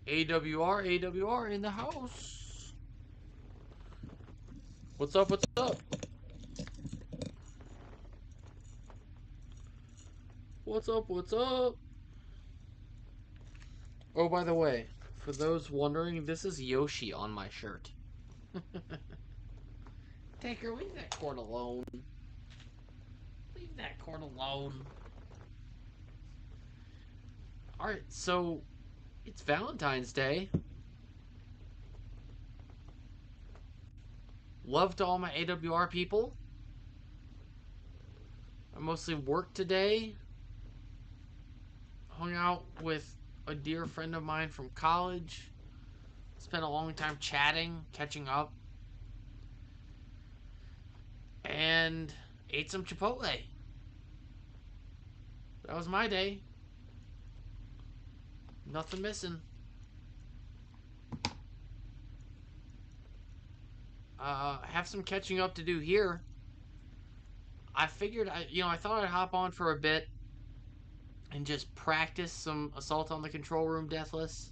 AWR in the house. What's up? What's up? What's up? What's up? Oh, by the way, for those wondering, this is Yoshi on my shirt. Taker, leave that cord alone. Leave that cord alone. Alright, so it's Valentine's Day. Love to all my AWR people. I mostly worked today. Hung out with a dear friend of mine from college. Spent a long time chatting, catching up. And ate some Chipotle. That was my day. Nothing missing. Have some catching up to do here. I figured, I thought I'd hop on for a bit and just practice some Assault on the Control Room Deathless.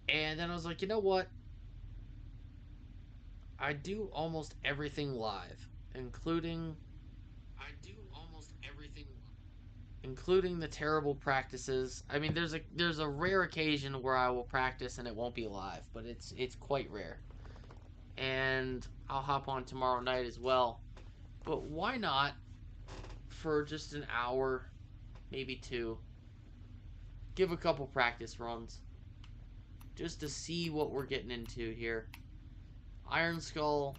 And then I was like, you know what? I do almost everything live, including the terrible practices. I mean, there's a rare occasion where I will practice and it won't be live, but it's quite rare. And I'll hop on tomorrow night as well. But why not, for just an hour, maybe two, give a couple practice runs, just to see what we're getting into here. Iron Skull,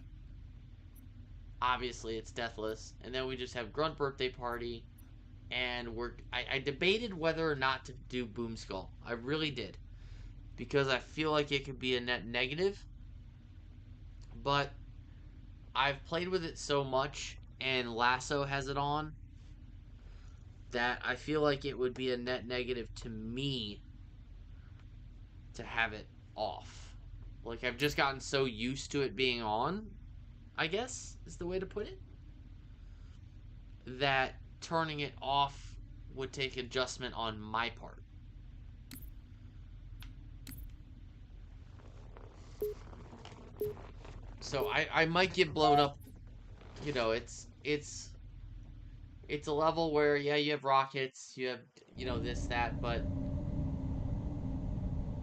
obviously it's Deathless, and then we just have Grunt Birthday Party, and I debated whether or not to do Boom Skull. I really did, because I feel like it could be a net negative, but I've played with it so much, and Lasso has it on, that I feel like it would be a net negative to me to have it off. Like, I've just gotten so used to it being on, I guess, is the way to put it, that turning it off would take adjustment on my part. So I might get blown up. You know, it's a level where, yeah, you have rockets, you have, this, that, but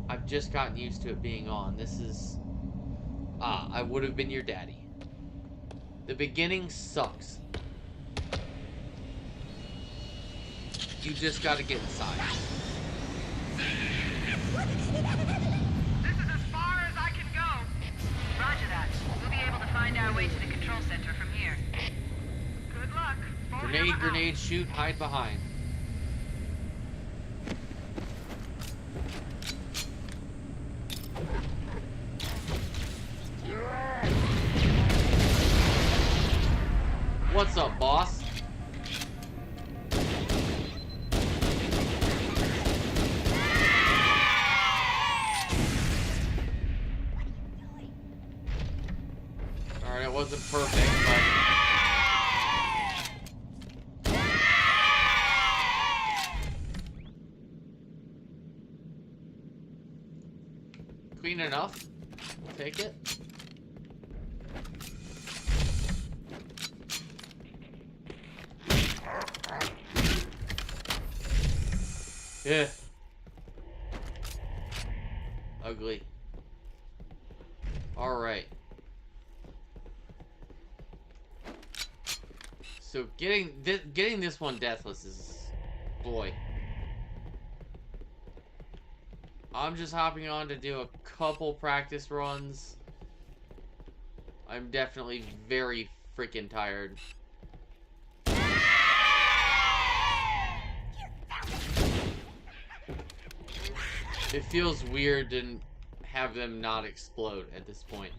I've just gotten used to it being on. This is... I would have been your daddy. The beginning sucks. You just gotta get inside. This is as far as I can go. Roger that. We'll be able to find our way to the control center from here. Good luck. Grenade, shoot, hide behind. What's up, boss? Alright, it wasn't perfect, but... clean enough. We'll take it. Yeah. Ugly. Alright. So getting this one deathless is... boy. I'm just hopping on to do a couple practice runs. I'm definitely very freaking tired. It feels weird to have them not explode at this point.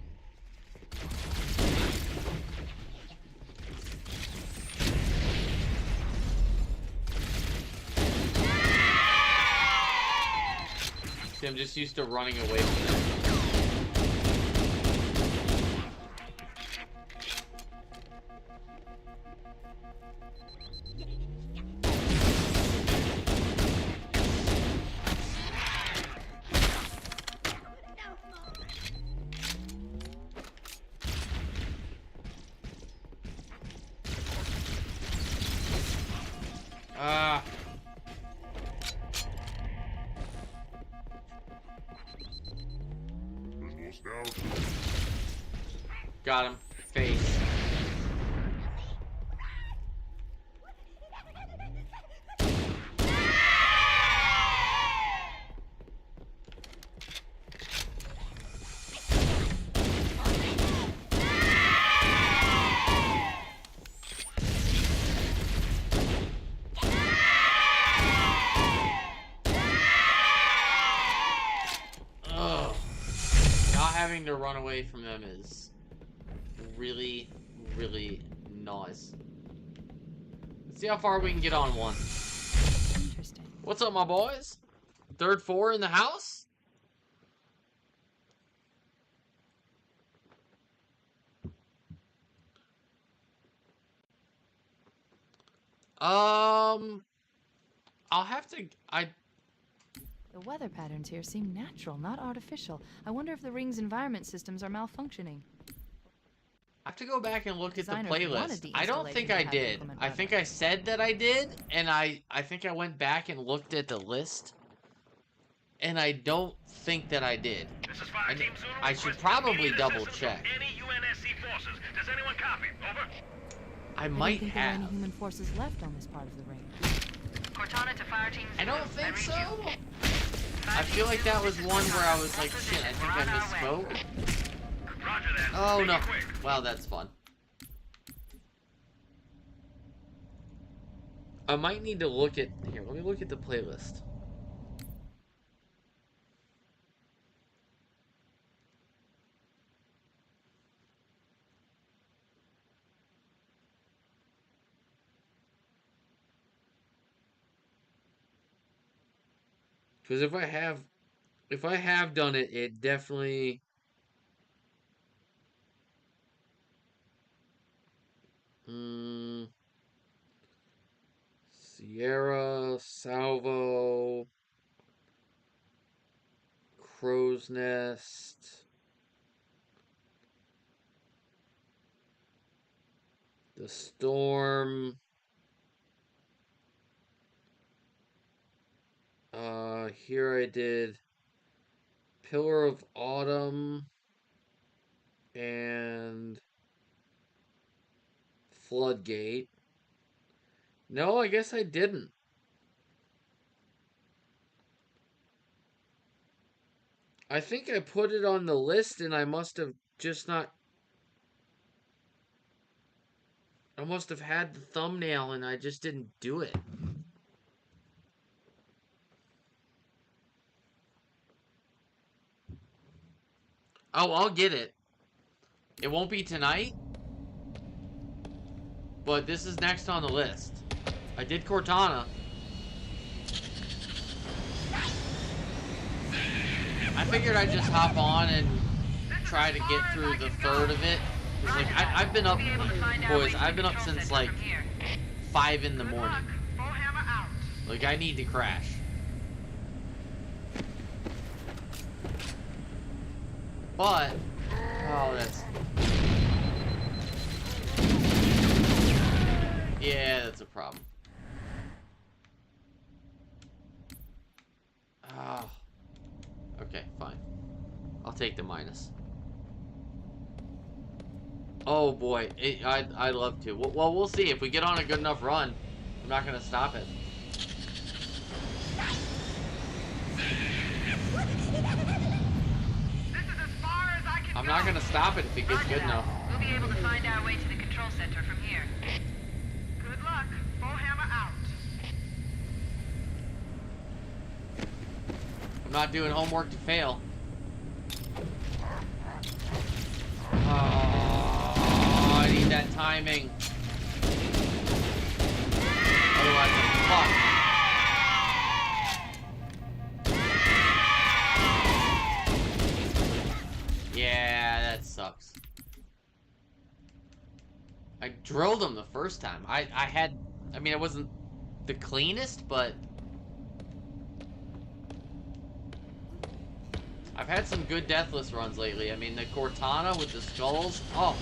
See, I'm just used to running away from them. got him. Face. Having to run away from them is really, really nice. Let's see how far we can get on one. Interesting. What's up, my boys? Third four in the house? I'll have to. The weather patterns here seem natural, not artificial. I wonder if the ring's environment systems are malfunctioning. I have to go back and look at the Designers playlist. wanted I don't think de-installation I to have did. inclement I weather. think I said that I did, and I think I went back and looked at the list, and I don't think that I did. This is Fire Team Zulu. I should Request probably immediate double assistance check. from any UNSC forces. Does anyone copy? Over. I I might don't think there are any have. human forces left on this part of the ring. Cortana to Fire Team I Zulu. don't think read so. you. I feel like that was one where I was like, shit, I think I misspoke. Roger that. Oh Make no. it quick. Wow, that's fun. I might need to look at... Here, let me look at the playlist. Because if I have done it, it definitely... Sierra, Salvo, Crow's Nest, The Storm, here I did Pillar of Autumn and Floodgate. No, I guess I didn't. I think I put it on the list and I must have just not... I must have had the thumbnail and I just didn't do it. Oh, I'll get it. It won't be tonight. But this is next on the list. I did Cortana. I figured I'd just hop on and try to get through the third of it. 'Cause, like, I've been up, boys, I've been up since like 5 in the morning. Like, I need to crash. But, oh, that's... Yeah, that's a problem. Oh. Okay, fine. I'll take the minus. Oh boy, I'd love to. Well, we'll see. If we get on a good enough run, I'm not gonna stop it. I'm not gonna stop it if it gets good enough. We'll be able to find our way to the control center from here. Good luck. Bullhammer out. I'm not doing homework to fail. Oh, I need that timing. Otherwise, I'm fucked. Yeah, that sucks. I drilled him the first time. I mean, it wasn't the cleanest, but I've had some good Deathless runs lately. I mean, the Cortana with the skulls, oh,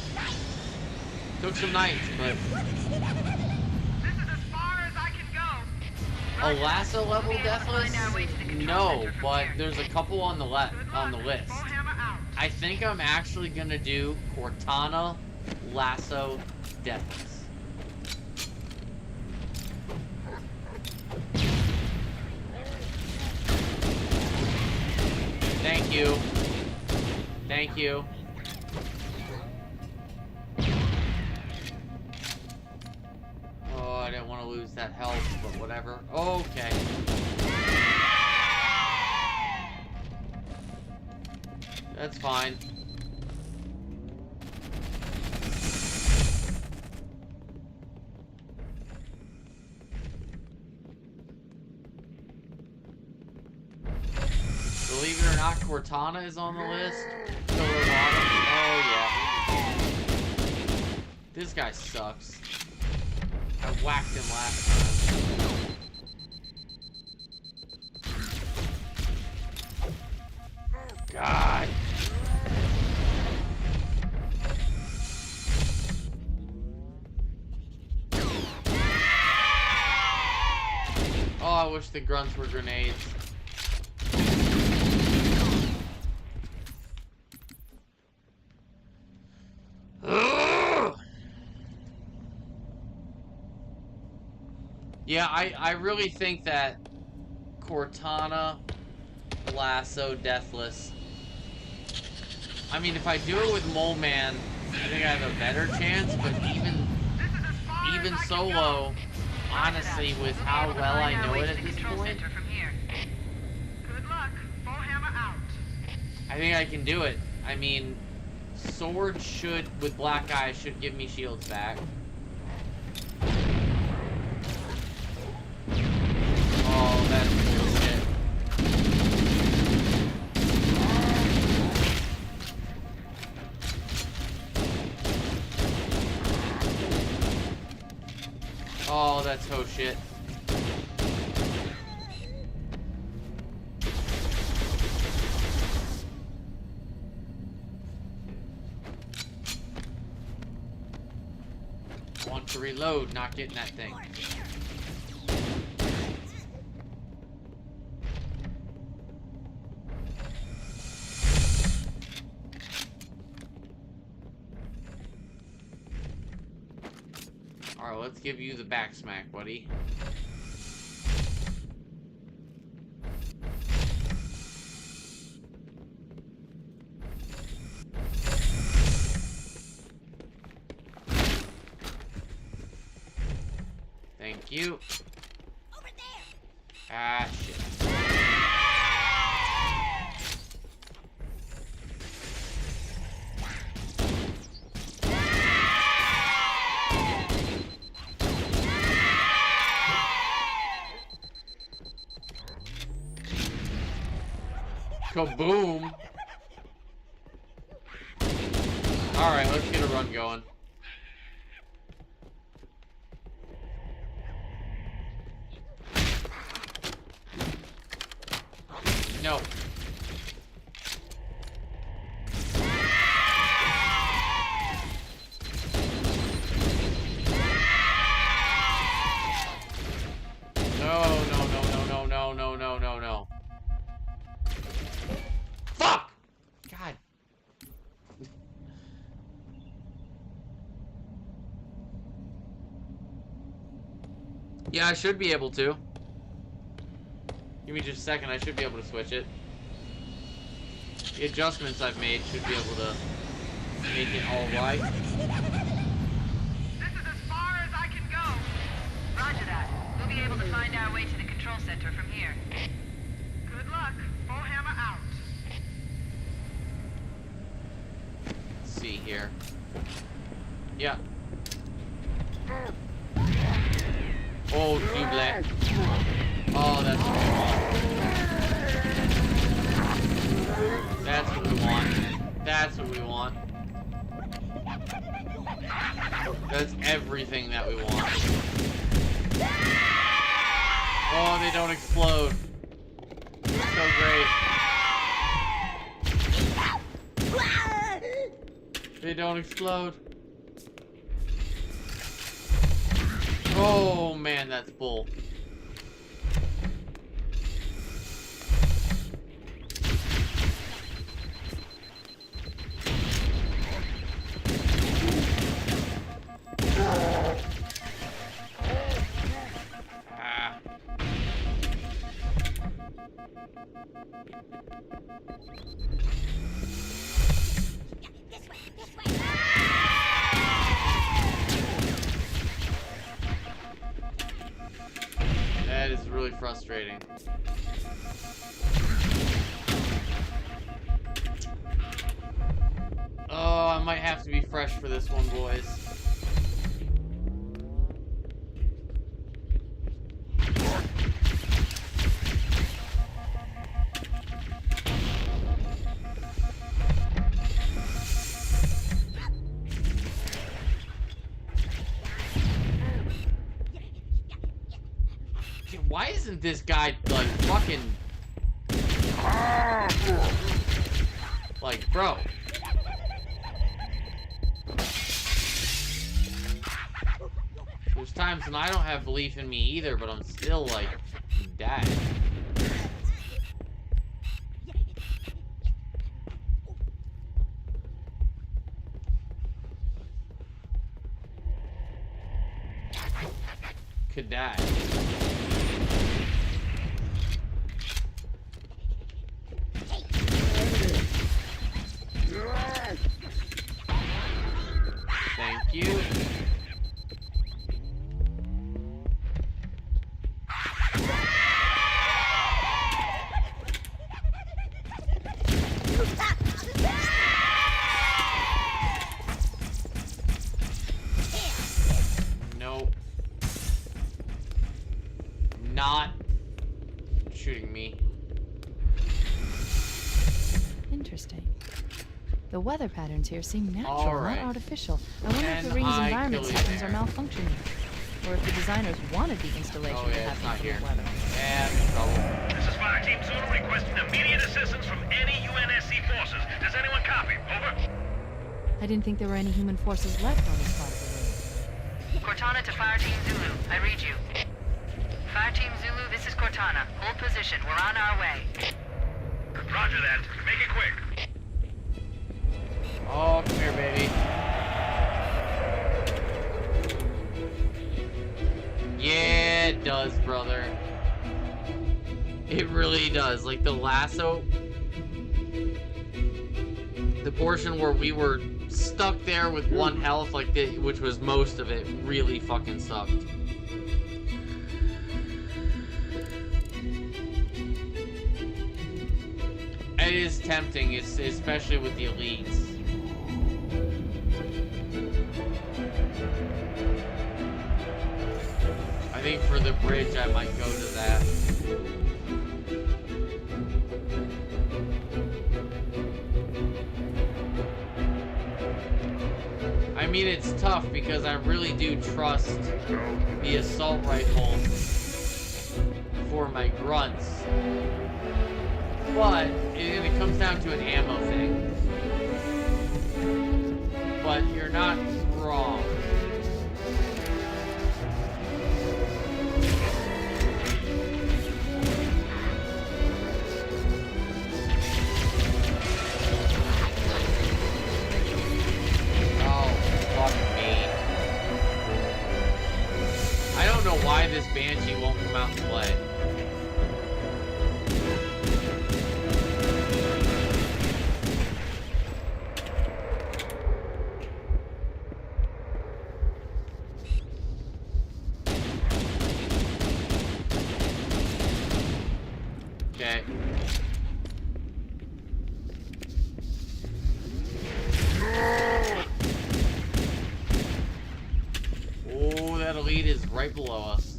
took some nights, but This is as far as I can go. a lasso level Deathless? No, but there's a couple on the list. Bullhammer out. I think I'm actually gonna do Cortana, Lasso, Deathless. Thank you. Thank you. Oh, I didn't want to lose that health, but whatever. Okay. That's fine. Believe it or not, Cortana is on the list. Killer Bottom. Oh, yeah. This guy sucks. I whacked him last time. God. Oh, I wish the grunts were grenades. Yeah, I really think that Cortana, Lasso, Deathless. I mean, if I do it with Mole Man, I think I have a better chance, but even solo, honestly, with how well I know it at this point, Good luck. Bullhammer out. I think I can do it. I mean, Sword should, with Black Eye, should give me shields back. Oh, that's bullshit. Oh, that's ho shit. Want to reload, not getting that thing. Alright, let's give you the back smack, buddy. Thank you. Over there. Ah, shit. Kaboom! Alright, let's get a run going. No. No. Fuck! God. Yeah, I should be able to. Give me just a second, I should be able to switch it. The adjustments I've made should be able to make it all right. This is as far as I can go. Roger that. We'll be able to find our way to the control center from here. Good luck. Bullhammer out. Let's see here. Yeah. Oh, you black. Oh, that's what we want. That's what we want. That's everything that we want. Oh, they don't explode. So great. They don't explode. Oh man, that's bull. That is really frustrating. Oh, I might have to be fresh for this one, boys. Why isn't this guy, like, fucking... Like, bro. There's times when I don't have belief in me either, but I'm still, like, dead. Could die. Thank you. Nope. Not shooting me. Interesting. The weather patterns here seem natural, Alright. not artificial. I wonder if the And ring's I environment kill you systems there. are malfunctioning. Or if the designers wanted the installation Oh, to yeah, it's have not nuclear here. weather. And trouble. This is Fire Team Zulu requesting immediate assistance from any UNSC forces. Does anyone copy? Over. I didn't think there were any human forces left on this part of the ring. Cortana to Fire Team Zulu. I read you. Fire Team Zulu, this is Cortana. Hold position. We're on our way. Roger that. Make it quick. Oh, come here, baby. Yeah, it does, brother. It really does. Like the lasso, the portion where we were stuck there with one health, like which was most of it, really fucking sucked. It is tempting, especially with the elites. I think for the bridge, I might go to that. I mean, it's tough because I really do trust the assault rifle for my grunts. But it comes down to an ammo thing. But you're not wrong. Oh, fuck me. I don't know why this Banshee won't come out and play. Okay. Oh, that elite is right below us.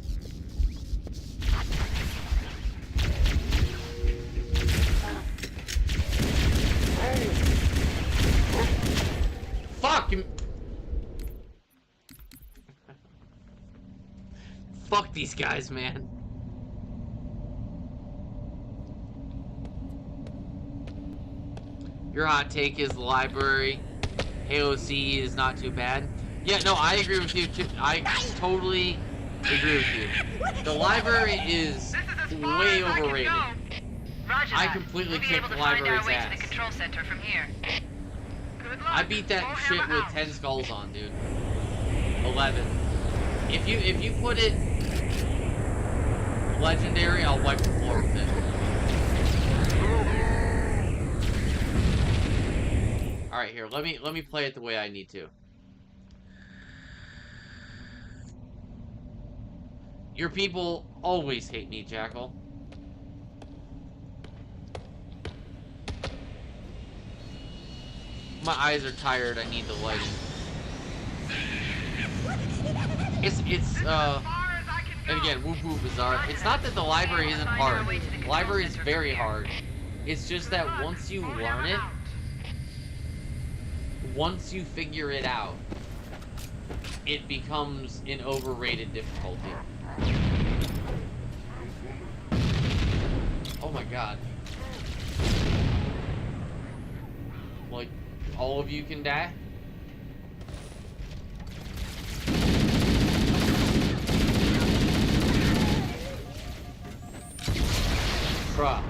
Fuck him. Fuck these guys, man. Your hot take is the library. Halo C is not too bad. Yeah, no, I agree with you. I totally agree with you. The library is way overrated. Roger I that. completely we'll be kicked able the to find our library's way ass. to the control center from here. Good luck. I beat that shit Warhammer with out. 10 skulls on, dude. 11. If you put it legendary, I'll wipe the floor with it. Alright, here, let me play it the way I need to. Your people always hate me, Jackal. My eyes are tired, I need the lighting. And again, whoop whoop bizarre. It's not that the library isn't hard. The library is very hard. It's just that once you learn it, once you figure it out, it becomes an overrated difficulty. Oh my god. Like, all of you can die? Bruh.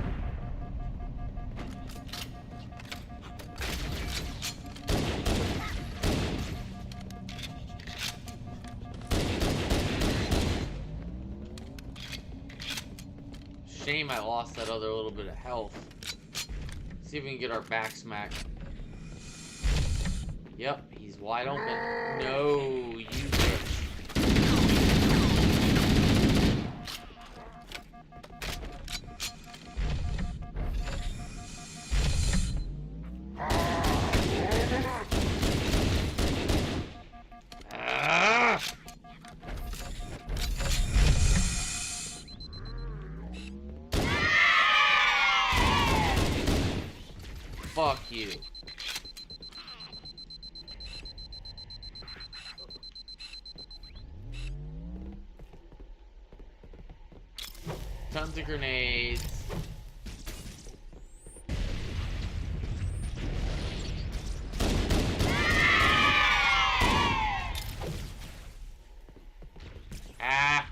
Shame I lost that other little bit of health. See if we can get our back smacked. Yep, he's wide open. No, you bitch. Fuck you. Tons of grenades. Ah.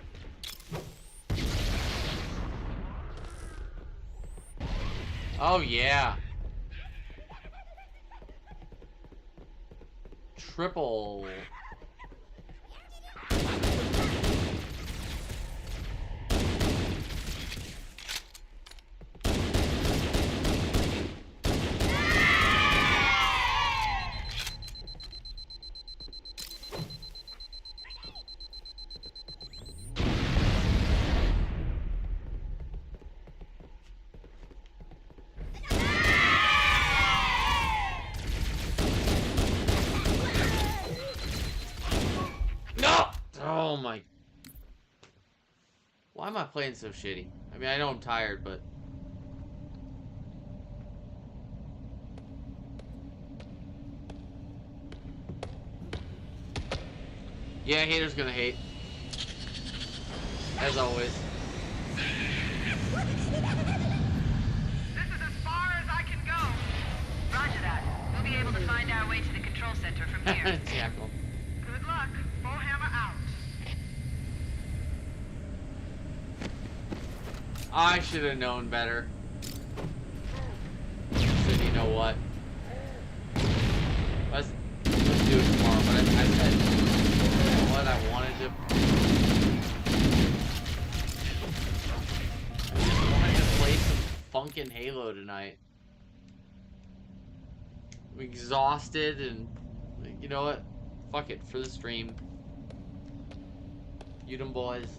Oh yeah. Triple. Oh my. Why am I playing so shitty? I mean, I know I'm tired, but. Yeah, haters gonna hate. As always. This is as far as I can go. Roger that. We'll be able to find our way to the control center from here. Jackal. Good luck. Bullhammer out. I should have known better. Said, you know what? Let's do it tomorrow. But I said, you know what? I wanted to. I just wanted to play some funkin' Halo tonight. I'm exhausted and you know what? Fuck it for the stream. You them boys.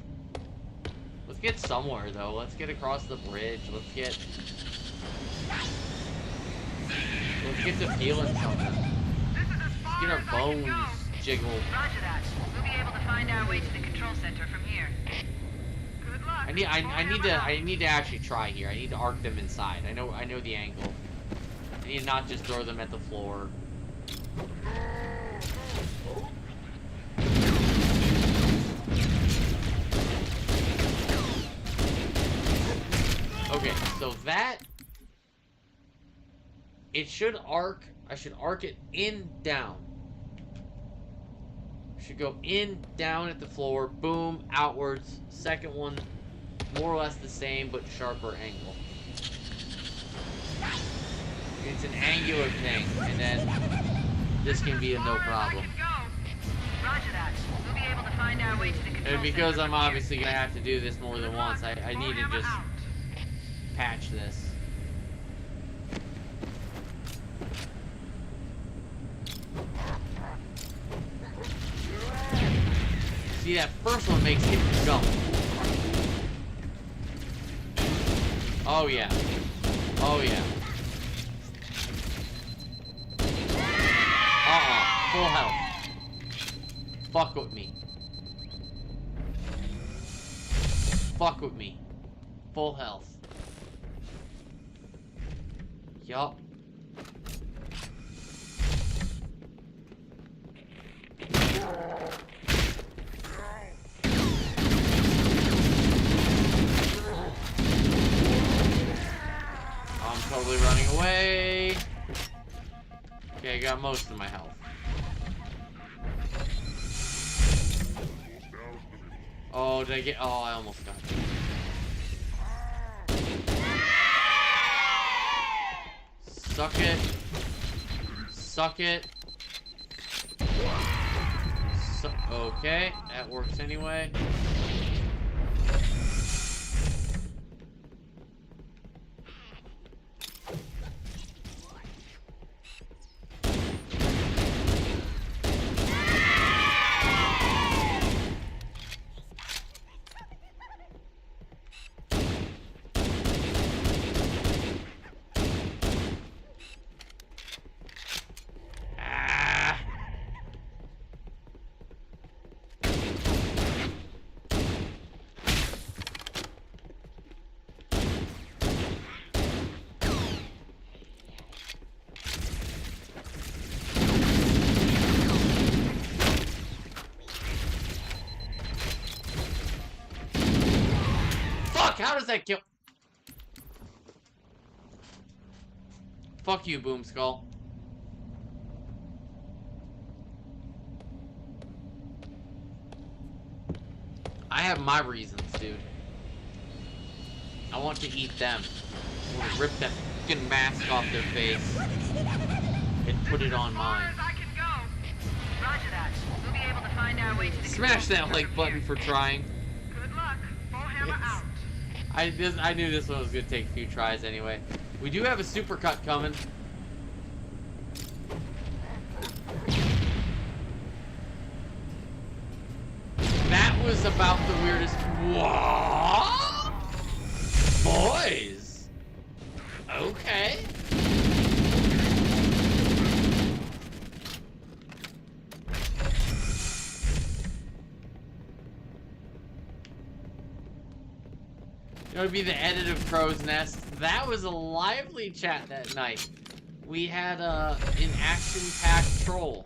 Let's get somewhere, though. Let's get across the bridge. Let's get to feeling something. Let's get our bones jiggled. Roger that. We'll be able to find our way to the control center from here. Good luck. I need to actually try here. I need to arc them inside. I know the angle. I need to not just throw them at the floor. Okay, so that it should arc. I should arc it in, down. Should go in, down at the floor, boom, outwards. Second one, more or less the same, but sharper angle. It's an angular thing, and then this can be a no problem. Roger that. We'll be able to find our way to the control And because center I'm from here. obviously gonna have to do this more than once, I need to just patch this. See, that first one makes him jump. Oh, yeah. Oh, yeah. Full health. Fuck with me. Fuck with me. Full health. Yup. I'm totally running away. Okay, I got most of my health. Oh, did I get... Oh, I almost got it. Suck it. Suck it. Okay, that works anyway. How does that kill? Fuck you, Boom Skull. I have my reasons, dude. I want to eat them. I want to rip that fucking mask off their face and put it on mine. Smash that like button for trying. Good luck. Bullhammer out. I knew this one was gonna take a few tries anyway. We do have a supercut coming. That was about the weirdest. What? Boys. Okay. It would be the edit of Crow's Nest. That was a lively chat that night. We had an action-packed troll.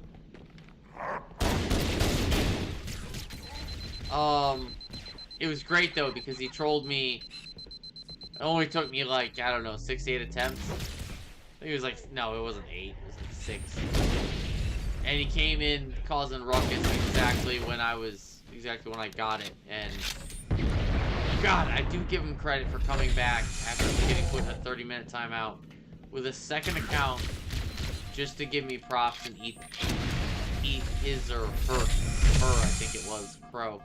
It was great though because he trolled me. It only took me like, I don't know, 6 to 8 attempts. I think it was like, no, it wasn't 8, it was like 6. And he came in causing ruckus exactly when I got it. And God, I do give him credit for coming back after getting put in a 30-minute timeout with a second account just to give me props and eat his or her, I think it was, crow.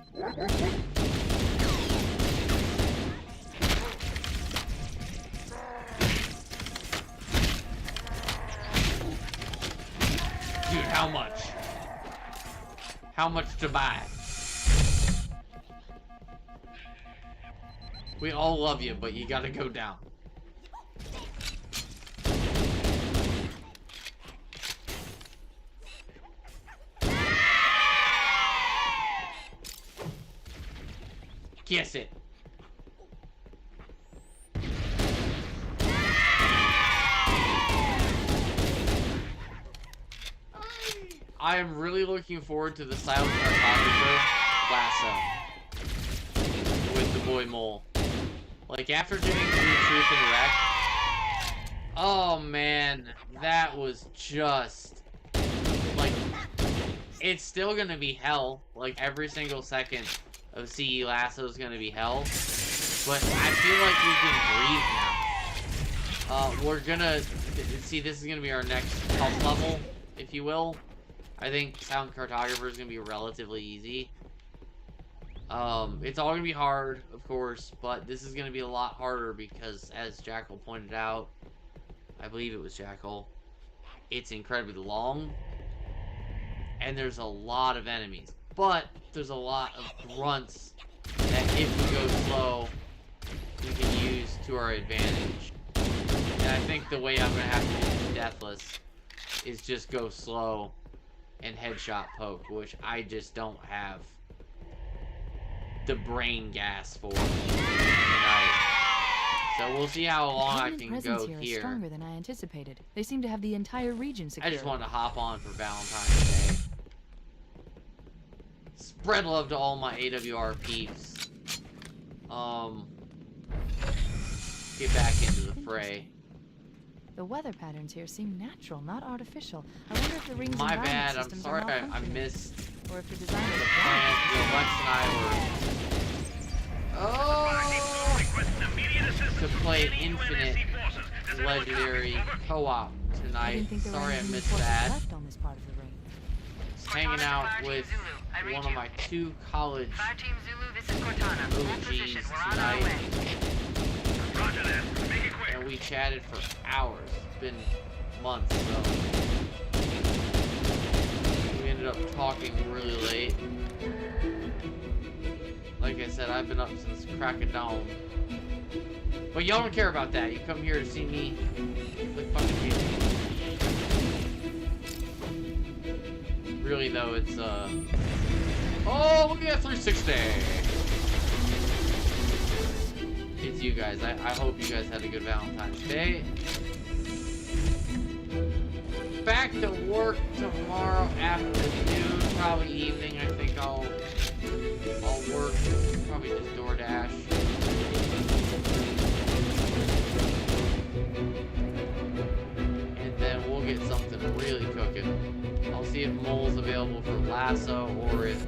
Dude, how much? How much to buy? We all love you, but you gotta go down. Kiss it. I am really looking forward to the silent cartographer lasso with the boy mole. Like, after getting through Truth and Wreck, oh man, that was just, like, it's still gonna be hell. Like, every single second of CE Lasso is gonna be hell. But I feel like we can breathe now. We're gonna, see, this is gonna be our next health level, if you will. I think Silent Cartographer is gonna be relatively easy. It's all gonna be hard, of course, but this is gonna be a lot harder because, as Jackal pointed out, I believe it was Jackal, it's incredibly long, and there's a lot of enemies. But there's a lot of grunts that if we go slow, we can use to our advantage. And I think the way I'm going to have to do Deathless is just go slow and headshot poke, which I just don't have the brain gas for tonight. So we'll see how long I can presence go here. Is here. stronger than I anticipated. They seem to have the entire region secured. I just wanted to hop on for Valentine's Day. Spread love to all my AWR peeps. Get back into the fray. The weather patterns here seem natural, not artificial. I wonder if the rings My environment bad, I'm systems sorry are I malfunctioning. missed Or if the designer the was plan. wrong. You know, Lex and I were... Requesting immediate assistance To from play any Infinite UNSC forces. Does anyone legendary copy? Over. co-op I tonight. didn't think there were Sorry I any missed forces that. left on this part of the ring. Just hanging out with one of my 2 college Fire Team Zulu, this is Cortana. Hold position. OGs We're on our tonight. way. Roger that. Make it quick. And we chatted for hours. It's been months, so we ended up talking really late. Like I said, I've been up since crack of dawn. But y'all don't care about that. You come here to see me like fucking people. Really though, it's oh, look at that 360. It's you guys. I hope you guys had a good Valentine's Day. Back to work tomorrow afternoon, probably evening. I think I'll work, probably just DoorDash. And then we'll get something really cooking. I'll see if Mole's available for Lasso or if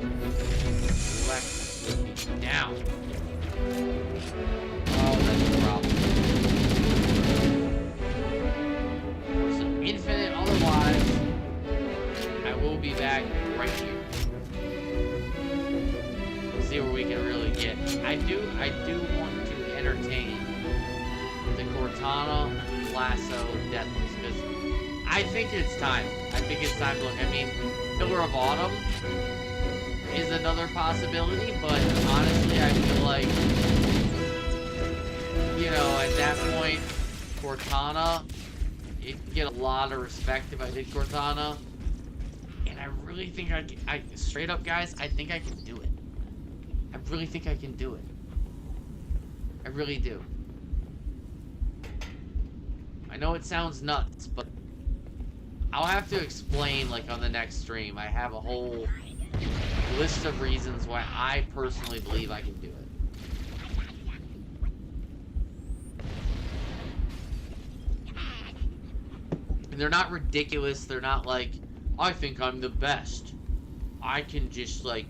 Lex is down. Oh, that's a problem. For some Infinite, otherwise, I will be back right here. We'll see where we can really get. I do want to entertain the Cortana, Lasso, Deathless, because I think it's time. I think it's time to look. I mean, Pillar of Autumn is another possibility, but honestly, I feel like, you know, at that point, Cortana, it'd get a lot of respect if I did Cortana. And I really think I straight up, guys, I think I can do it. I really think I can do it. I really do. I know it sounds nuts, but I'll have to explain, like, on the next stream. I have a whole list of reasons why I personally believe I can do it. And they're not ridiculous. They're not like, I think I'm the best. I can just, like,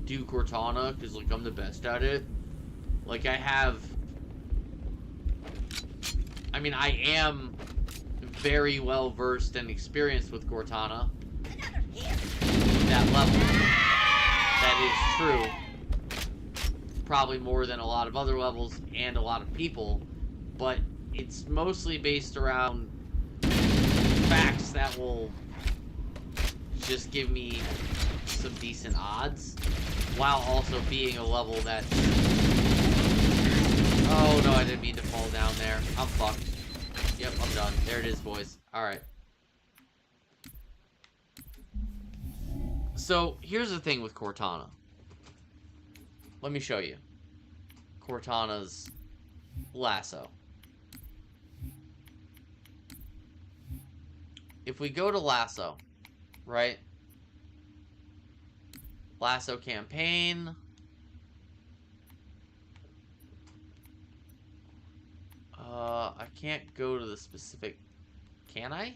do Cortana because, like, I'm the best at it. Like, I mean, I am very well versed and experienced with Cortana. That level. That is true. Probably more than a lot of other levels and a lot of people. But it's mostly based around facts that will just give me some decent odds, while also being a level that... Oh no, I didn't mean to fall down there. I'm fucked. Yep, I'm done. There it is, boys. Alright. So, here's the thing with Cortana. Let me show you. Cortana's Lasso. If we go to Lasso, right? Lasso campaign. I can't go to the specific... Can I?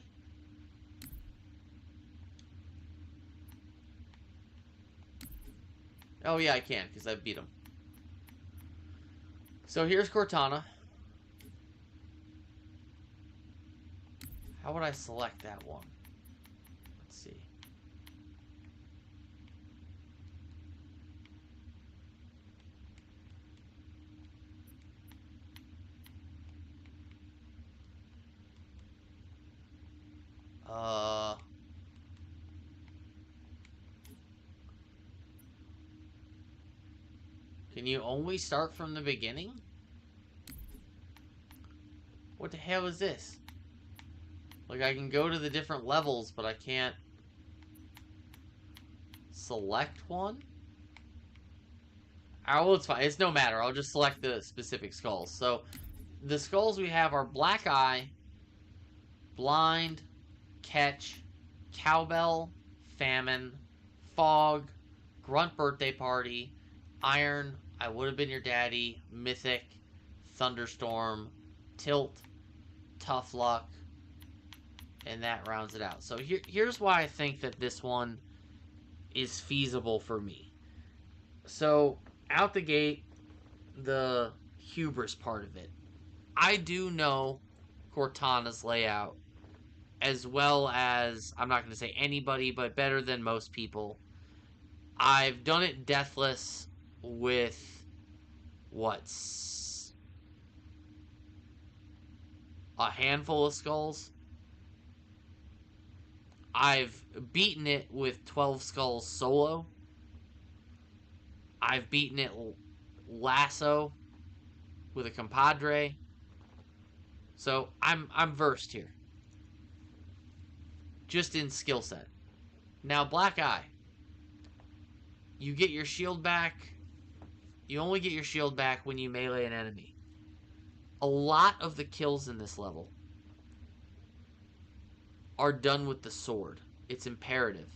Oh yeah, I can, because I beat him. So here's Cortana. How would I select that one? Let's see. Can you only start from the beginning? What the hell is this? Like, I can go to the different levels, but I can't select one? Oh, well, it's fine. It's no matter. I'll just select the specific skulls. So, the skulls we have are Black Eye, Blind, Catch, Cowbell, Famine, Fog, Grunt Birthday Party, Iron, I Would Have Been Your Daddy, Mythic, Thunderstorm, Tilt, Tough Luck, and that rounds it out. So here's why I think that this one is feasible for me. So, out the gate, the hubris part of it. I do know Cortana's layout, as well as, I'm not going to say anybody, but better than most people. I've done it deathless with, what's a handful of skulls. I've beaten it with 12 skulls solo. I've beaten it lasso with a compadre. So I'm versed here. Just in skill set. Now, Black Eye. You get your shield back. You only get your shield back when you melee an enemy. A lot of the kills in this level are done with the sword. It's imperative.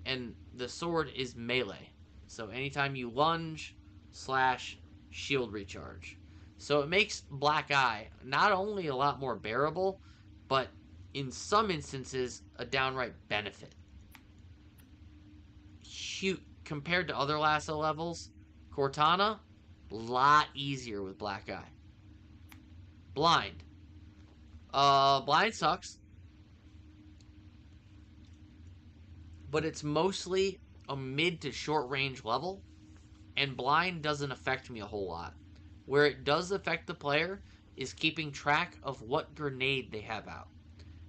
And the sword is melee. So anytime you lunge, slash, shield recharge. So it makes Black Eye not only a lot more bearable, but in some instances, a downright benefit. Compared to other lasso levels, Cortana, a lot easier with Black Eye. Blind. Blind sucks. But it's mostly a mid to short range level, and Blind doesn't affect me a whole lot. Where it does affect the player is keeping track of what grenade they have out.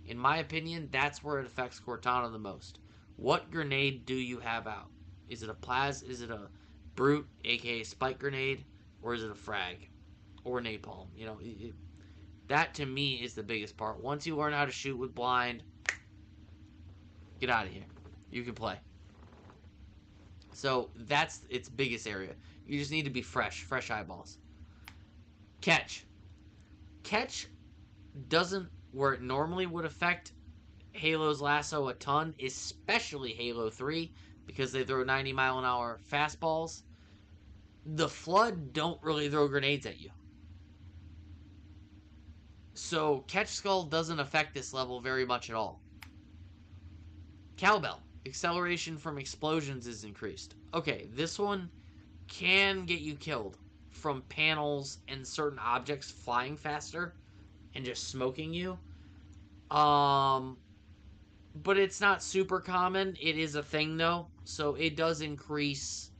In my opinion, that's where it affects Cortana the most. What grenade do you have out? Is it is it a brute, aka spike grenade, or is it a frag? Or napalm? You know, that to me is the biggest part. Once you learn how to shoot with Blind, get out of here. You can play. So that's its biggest area. You just need to be fresh eyeballs. Catch doesn't, where it normally would affect Halo's lasso a ton, especially Halo 3, because they throw 90-mile-an-hour fastballs. The Flood don't really throw grenades at you. So Catch Skull doesn't affect this level very much at all. Cowbell. Acceleration from explosions is increased. Okay, this one can get you killed from panels and certain objects flying faster and just smoking you. But it's not super common. It is a thing, though. So it does increase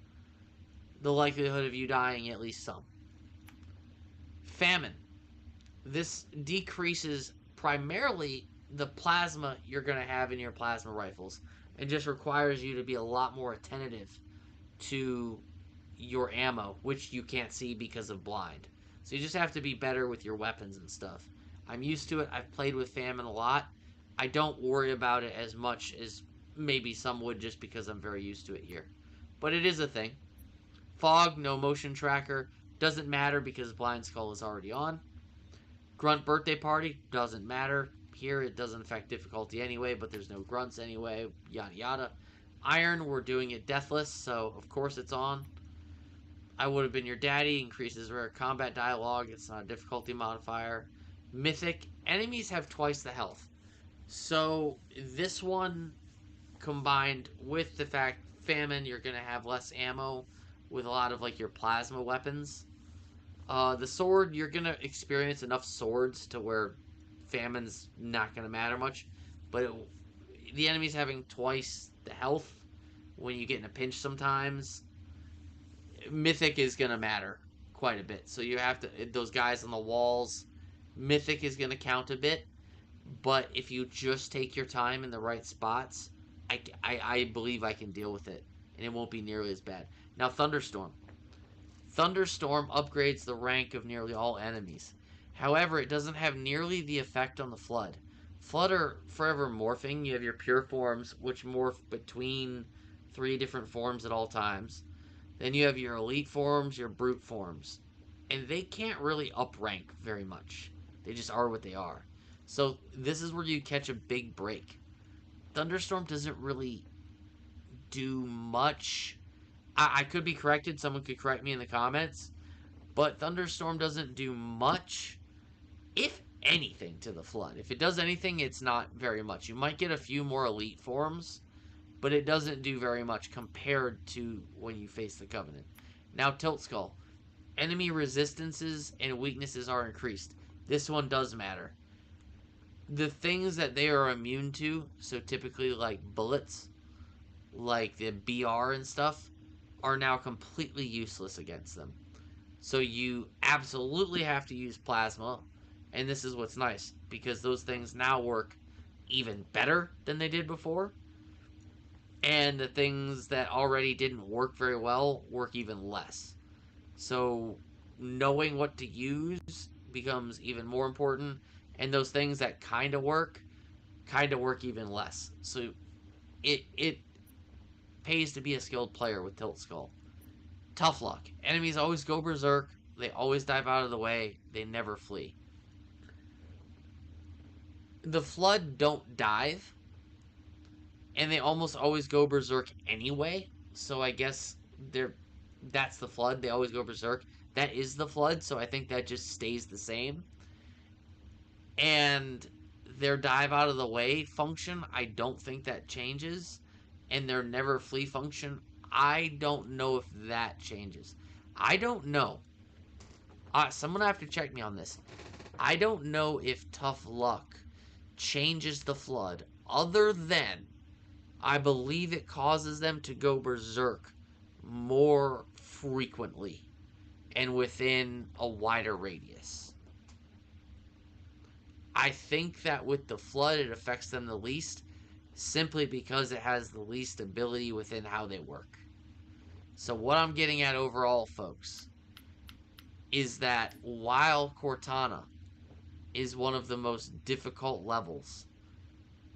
the likelihood of you dying at least some. Famine. This decreases primarily the plasma you're going to have in your plasma rifles. It just requires you to be a lot more attentive to your ammo, which you can't see because of Blind. So you just have to be better with your weapons and stuff. I'm used to it. I've played with Famine a lot. I don't worry about it as much as maybe some would just because I'm very used to it here. But it is a thing. Fog, no motion tracker. Doesn't matter because Blind Skull is already on. Grunt Birthday Party, doesn't matter. Here it doesn't affect difficulty anyway, but there's no grunts anyway, yada yada. Iron, we're doing it deathless, so of course it's on. I Would Have Been Your Daddy, increases rare combat dialogue, it's not a difficulty modifier. Mythic, enemies have twice the health. So this one, combined with the fact Famine, you're going to have less ammo with a lot of like your plasma weapons. The sword, you're going to experience enough swords to where Famine's not going to matter much. But the enemy's having twice the health when you get in a pinch sometimes. Mythic is going to matter quite a bit. So you have to, those guys on the walls, Mythic is going to count a bit. But if you just take your time in the right spots, I believe I can deal with it. And it won't be nearly as bad. Now, Thunderstorm. Thunderstorm upgrades the rank of nearly all enemies. However, it doesn't have nearly the effect on the Flood. Flood are forever morphing. You have your pure forms, which morph between 3 different forms at all times. Then you have your elite forms, your brute forms. And they can't really uprank very much. They just are what they are. So this is where you catch a big break. Thunderstorm doesn't really do much. I could be corrected. Someone could correct me in the comments. But Thunderstorm doesn't do much, if anything, to the Flood. If it does anything, it's not very much. You might get a few more elite forms, but it doesn't do very much compared to when you face the Covenant. Now, Tilt Skull. Enemy resistances and weaknesses are increased. This one does matter. The things that they are immune to, so typically like bullets, like the BR and stuff, are now completely useless against them. So you absolutely have to use plasma, and this is what's nice, because those things now work even better than they did before, and the things that already didn't work very well work even less. So knowing what to use becomes even more important, and those things that kind of work even less. So it pays to be a skilled player with Tilt Skull. Tough luck. Enemies always go berserk. They always dive out of the way. They never flee. The Flood don't dive, and they almost always go berserk anyway. So I guess that's the Flood. They always go berserk. That is the Flood, so I think that just stays the same. And their dive out of the way function, I don't think that changes. And their never flee function, I don't know if that changes. I don't know. Someone have to check me on this. I don't know if Tough Luck changes the Flood, other than I believe it causes them to go berserk more frequently and within a wider radius. I think that with the Flood, it affects them the least, simply because it has the least ability within how they work. So what I'm getting at overall, folks, is that while Cortana is one of the most difficult levels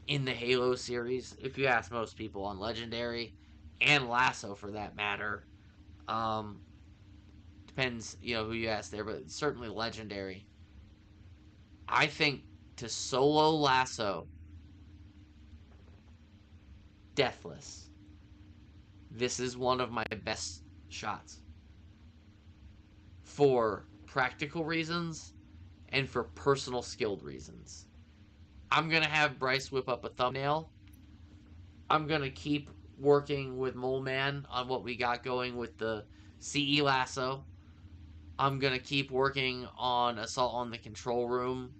in the Halo series, if you ask most people on Legendary, and Lasso for that matter, depends, who you ask there, but certainly Legendary, I think to solo Lasso Deathless, this is one of my best shots. For practical reasons and for personal skilled reasons. I'm going to have Bryce whip up a thumbnail. I'm going to keep working with Mole Man on what we got going with the CE Lasso. I'm going to keep working on Assault on the Control Room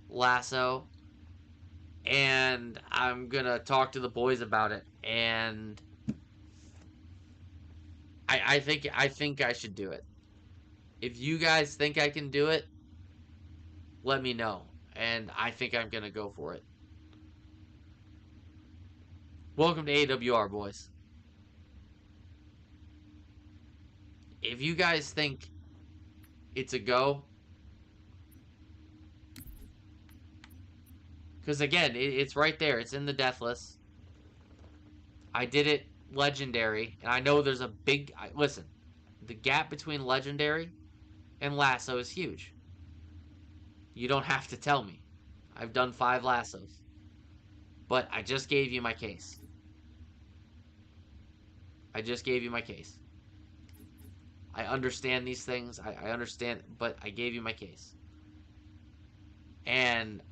Lasso. And I'm going to talk to the boys about it. And I think I should do it. If you guys think I can do it, let me know. And I think I'm going to go for it. Welcome to AWR, boys. If you guys think it's a go, because again, it's right there. It's in the Deathless. I did it Legendary, and I know there's a big... Listen, the gap between Legendary and Lasso is huge. You don't have to tell me. I've done 5 Lassos. But I just gave you my case. I just gave you my case. I understand these things. I understand, but I gave you my case. And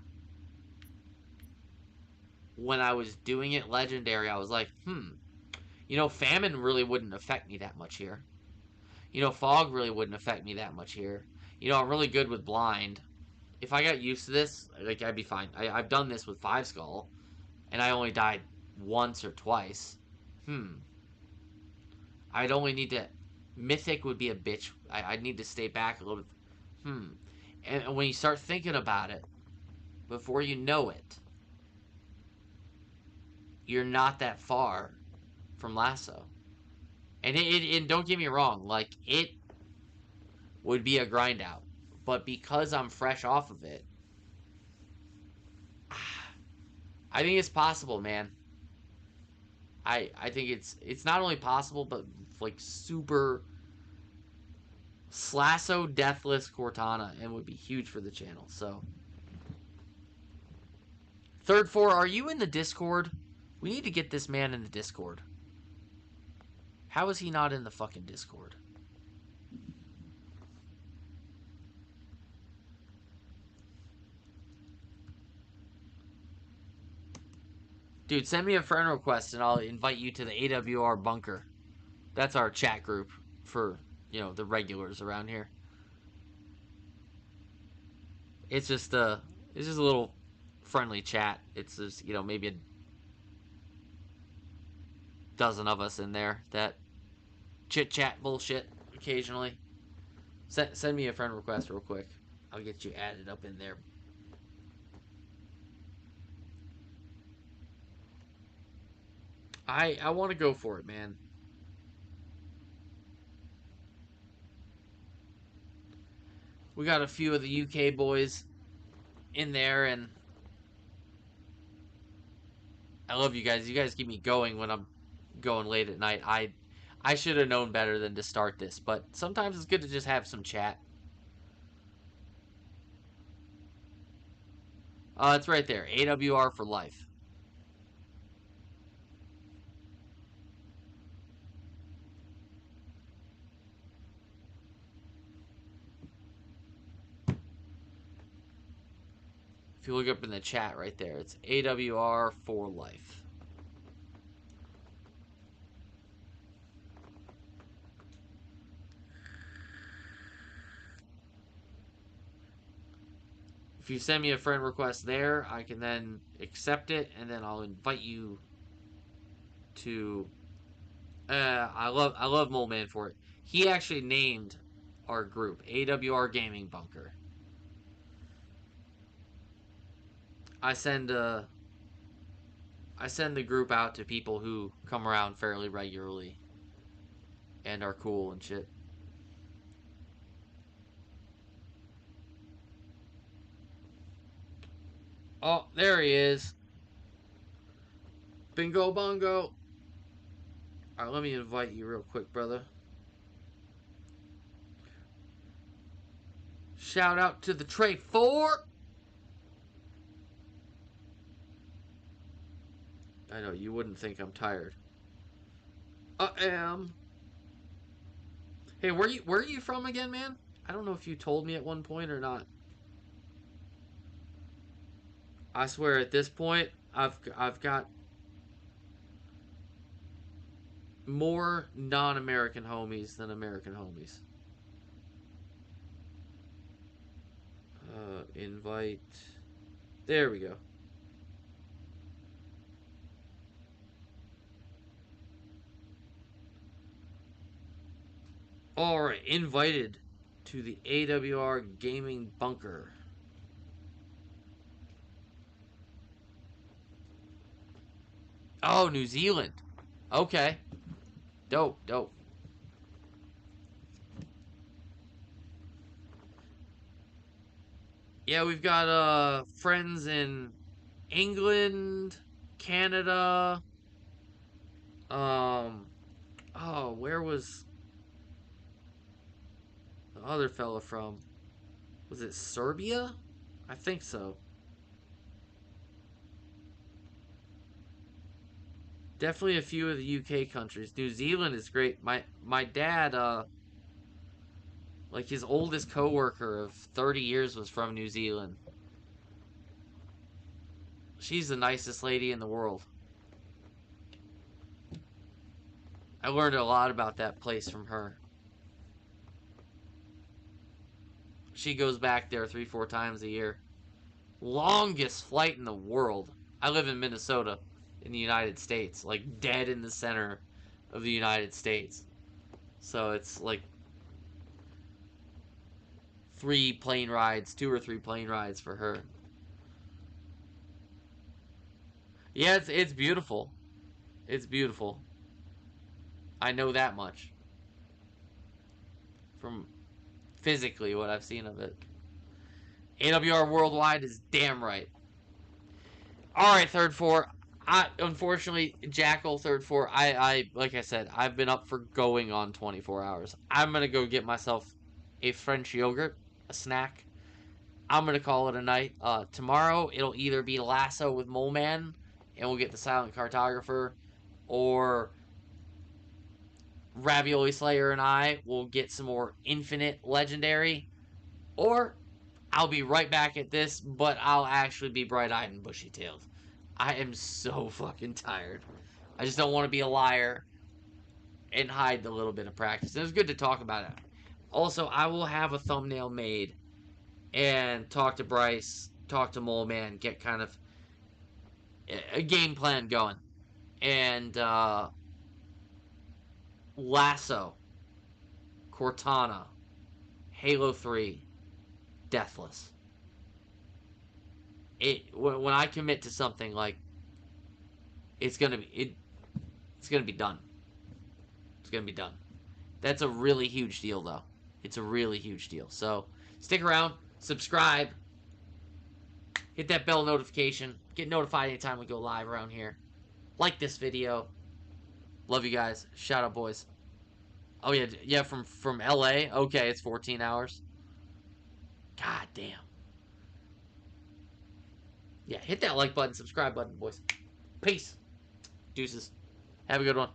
when I was doing it Legendary, I was like, Famine really wouldn't affect me that much here. Fog really wouldn't affect me that much here. I'm really good with Blind. If I got used to this, I'd be fine. I've done this with 5 Skull, and I only died once or twice. I'd only need to... Mythic would be a bitch. I'd need to stay back a little bit. And when you start thinking about it, before you know it, you're not that far from Lasso. And don't get me wrong, it would be a grind out. But because I'm fresh off of it, I think it's possible, man. I think it's not only possible, but like super Slasso Deathless Cortana, and would be huge for the channel. So, Third Four, are you in the Discord? We need to get this man in the Discord. How is he not in the fucking Discord? Dude, send me a friend request and I'll invite you to the AWR bunker. That's our chat group for, the regulars around here. It's just a little friendly chat. It's just, maybe a dozen of us in there that chit chat bullshit occasionally. Send me a friend request real quick. I'll get you added up in there. I want to go for it, man. We got a few of the UK boys in there, and I love you guys. You guys keep me going when I'm going late at night. I should have known better than to start this, but sometimes it's good to just have some chat. It's right there. AWR for life. If you look up in the chat right there, it's AWR for life. If you send me a friend request there, I can then accept it, and then I'll invite you to. I love Mole Man for it. He actually named our group AWR Gaming Bunker. I send the group out to people who come around fairly regularly and are cool and shit. Oh, there he is. Bingo bongo. Alright, let me invite you real quick, brother. Shout out to the Tray 4. I know, you wouldn't think I'm tired. I am. Hey, where are you from again, man? I don't know if you told me at one point or not. I swear at this point, I've got more non-American homies than American homies. Invite. There we go. Alright, invited to the AWR Gaming Bunker. Oh, New Zealand. Okay. Dope, dope. Yeah, we've got friends in England, Canada. Oh, where was the other fella from? Was it Serbia? I think so. Definitely a few of the UK countries. New Zealand is great. My dad, like his oldest coworker of 30 years was from New Zealand. She's the nicest lady in the world. I learned a lot about that place from her. She goes back there 3-4 times a year. Longest flight in the world. I live in Minnesota, in the United States, like dead in the center of the United States. So it's like 2 or 3 plane rides for her. Yeah, it's beautiful. It's beautiful. I know that much. From physically what I've seen of it. AWR Worldwide is damn right. Alright, third floor. Unfortunately, Jackal, third floor, like I said, I've been up for going on 24 hours. I'm going to go get myself a French yogurt, a snack. I'm going to call it a night. Tomorrow, it'll either be Lasso with Mole Man, and we'll get the Silent Cartographer, or Ravioli Slayer and I will get some more Infinite Legendary, or I'll be right back at this, but I'll actually be bright-eyed and bushy-tailed. I am so fucking tired. I just don't want to be a liar and hide the little bit of practice. It was good to talk about it. Also, I will have a thumbnail made and talk to Bryce, talk to Mole Man, get kind of a game plan going. And Lasso, Cortana, Halo 3, Deathless. When I commit to something, like, it's gonna be done. It's gonna be done. That's a really huge deal, though. It's a really huge deal. So stick around, subscribe, hit that bell notification, get notified anytime we go live around here. Like this video. Love you guys. Shout out, boys. Oh yeah, from LA. Okay, it's 14 hours. God damn. Yeah, hit that like button, subscribe button, boys. Peace. Deuces. Have a good one.